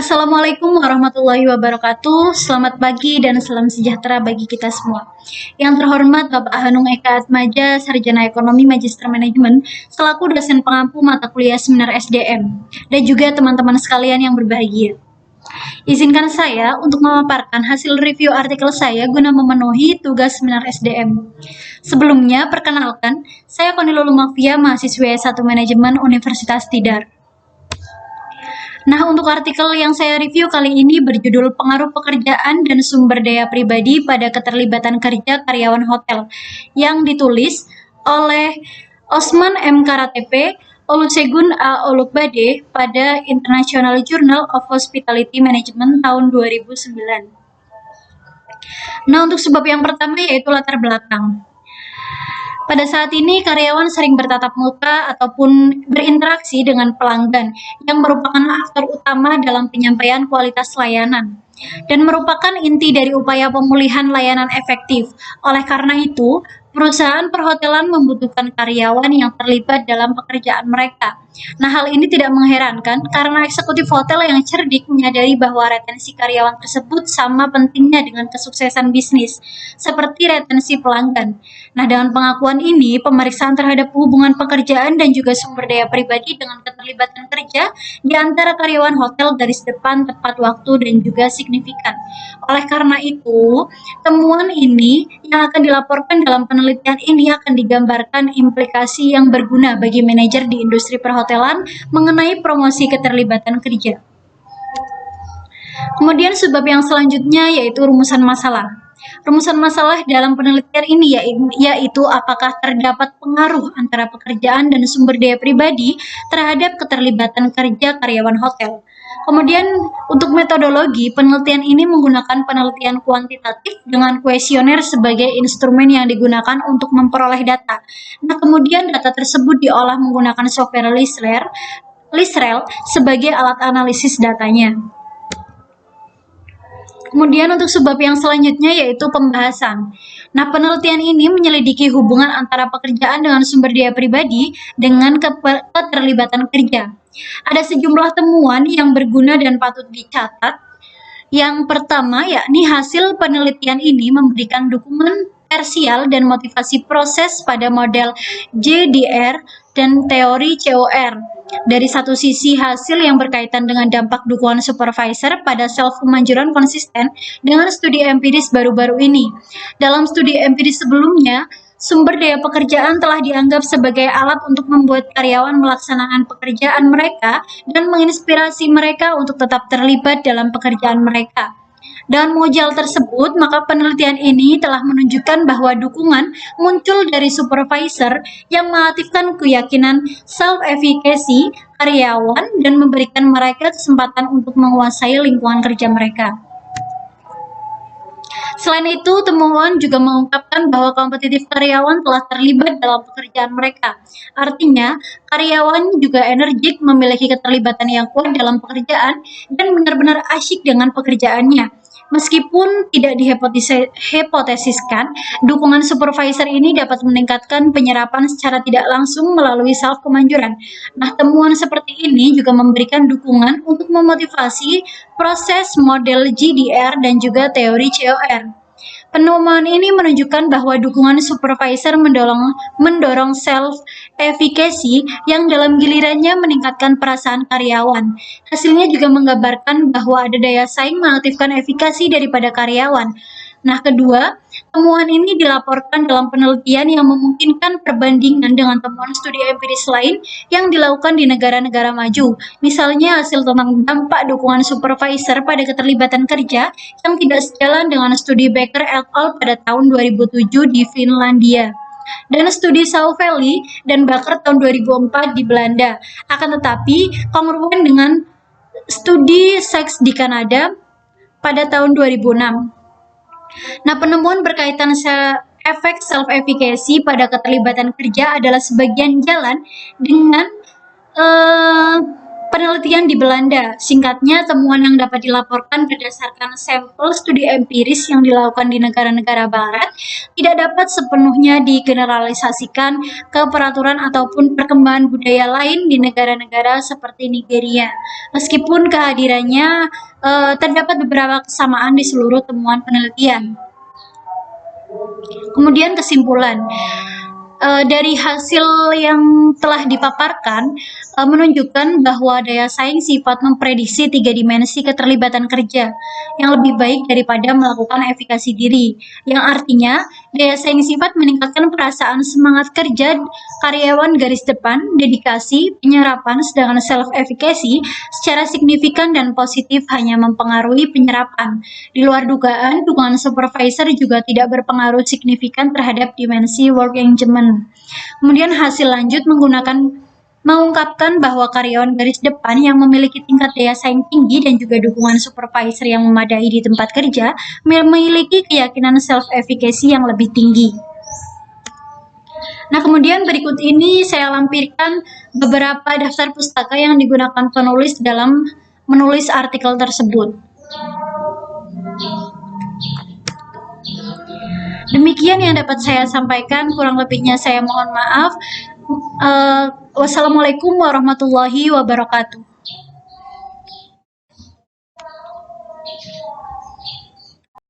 Assalamualaikum warahmatullahi wabarakatuh. Selamat pagi dan salam sejahtera bagi kita semua. Yang terhormat Bapak Hanung Eka Atmaja, Sarjana Ekonomi Magister Manajemen, selaku dosen pengampu mata kuliah Seminar SDM, dan juga teman-teman sekalian yang berbahagia. Izinkan saya untuk memaparkan hasil review artikel saya guna memenuhi tugas Seminar SDM. Sebelumnya, perkenalkan, saya Konilul Mafia, mahasiswa S1 Manajemen Universitas Tidar. Nah, untuk artikel yang saya review kali ini berjudul Pengaruh Pekerjaan dan Sumber Daya Pribadi pada Keterlibatan Kerja Karyawan Hotel, yang ditulis oleh Osman M. Karatepe, Olusegun A. Olukbade pada International Journal of Hospitality Management tahun 2009. Nah, untuk sebab yang pertama yaitu latar belakang. Pada saat ini, karyawan sering bertatap muka ataupun berinteraksi dengan pelanggan yang merupakan aktor utama dalam penyampaian kualitas layanan dan merupakan inti dari upaya pemulihan layanan efektif. Oleh karena itu, perusahaan perhotelan membutuhkan karyawan yang terlibat dalam pekerjaan mereka. Nah, hal ini tidak mengherankan karena eksekutif hotel yang cerdik menyadari bahwa retensi karyawan tersebut sama pentingnya dengan kesuksesan bisnis, seperti retensi pelanggan. Nah, dengan pengakuan ini, pemeriksaan terhadap hubungan pekerjaan dan juga sumber daya pribadi dengan keterlibatan kerja di antara karyawan hotel garis depan, tepat waktu, dan juga signifikan. Oleh karena itu, temuan ini yang akan dilaporkan dalam penelitian ini akan digambarkan implikasi yang berguna bagi manajer di industri perhotelan mengenai promosi keterlibatan kerja. Kemudian sebab yang selanjutnya yaitu rumusan masalah. Rumusan masalah dalam penelitian ini yaitu apakah terdapat pengaruh antara pekerjaan dan sumber daya pribadi terhadap keterlibatan kerja karyawan hotel. Kemudian untuk metodologi, penelitian ini menggunakan penelitian kuantitatif dengan kuesioner sebagai instrumen yang digunakan untuk memperoleh data. Nah, kemudian data tersebut diolah menggunakan software Lisrel sebagai alat analisis datanya. Kemudian untuk sebab yang selanjutnya yaitu pembahasan. Nah, penelitian ini menyelidiki hubungan antara pekerjaan dengan sumber daya pribadi dengan keterlibatan kerja. Ada sejumlah temuan yang berguna dan patut dicatat. Yang pertama yakni hasil penelitian ini memberikan dukungan parsial dan motivasi proses pada model JDR dan teori COR. Dari satu sisi, hasil yang berkaitan dengan dampak dukungan supervisor pada self-kemanjuran konsisten dengan studi empiris baru-baru ini. Dalam studi empiris sebelumnya, sumber daya pekerjaan telah dianggap sebagai alat untuk membuat karyawan melaksanakan pekerjaan mereka dan menginspirasi mereka untuk tetap terlibat dalam pekerjaan mereka. Dengan menguji tersebut, maka penelitian ini telah menunjukkan bahwa dukungan muncul dari supervisor yang mengaktifkan keyakinan self-efficacy karyawan dan memberikan mereka kesempatan untuk menguasai lingkungan kerja mereka. Selain itu, temuan juga mengungkapkan bahwa kompetitif karyawan telah terlibat dalam pekerjaan mereka. Artinya, karyawan juga energik, memiliki keterlibatan yang kuat dalam pekerjaan, dan benar-benar asyik dengan pekerjaannya. Meskipun tidak dihipotesiskan, dukungan supervisor ini dapat meningkatkan penyerapan secara tidak langsung melalui self-kemanjuran. Nah, temuan seperti ini juga memberikan dukungan untuk memotivasi proses model GDR dan juga teori COR. Penemuan ini menunjukkan bahwa dukungan supervisor mendorong self-efficacy yang dalam gilirannya meningkatkan perasaan karyawan. Hasilnya juga menggambarkan bahwa ada daya saing mengaktifkan efikasi daripada karyawan. Nah, kedua, temuan ini dilaporkan dalam penelitian yang memungkinkan perbandingan dengan temuan studi empiris lain yang dilakukan di negara-negara maju. Misalnya hasil tentang dampak dukungan supervisor pada keterlibatan kerja yang tidak sejalan dengan studi Becker et al. Pada tahun 2007 di Finlandia dan studi Sauvelli dan Bakker tahun 2004 di Belanda. Akan tetapi, kongruen dengan studi Sykes di Kanada pada tahun 2006. Nah, penemuan berkaitan efek self-efficacy pada keterlibatan kerja adalah sebagian jalan dengan Penelitian di Belanda, singkatnya temuan yang dapat dilaporkan berdasarkan sampel studi empiris yang dilakukan di negara-negara barat, tidak dapat sepenuhnya digeneralisasikan ke peraturan ataupun perkembangan budaya lain di negara-negara seperti Nigeria. Meskipun kehadirannya terdapat beberapa kesamaan di seluruh temuan penelitian. Kemudian kesimpulan. Dari hasil yang telah dipaparkan menunjukkan bahwa daya saing sifat memprediksi 3 dimensi keterlibatan kerja yang lebih baik daripada melakukan efikasi diri, yang artinya daya saing sifat meningkatkan perasaan semangat kerja karyawan garis depan, dedikasi, penyerapan, sedangkan self-efficacy secara signifikan dan positif hanya mempengaruhi penyerapan. Di luar dugaan, dukungan supervisor juga tidak berpengaruh signifikan terhadap dimensi work engagement. Kemudian hasil lanjut mengungkapkan bahwa karyawan garis depan yang memiliki tingkat daya saing tinggi dan juga dukungan supervisor yang memadai di tempat kerja memiliki keyakinan self-efficacy yang lebih tinggi. Nah, kemudian berikut ini saya lampirkan beberapa daftar pustaka yang digunakan penulis dalam menulis artikel tersebut. Demikian yang dapat saya sampaikan, kurang lebihnya saya mohon maaf. Wassalamualaikum warahmatullahi wabarakatuh.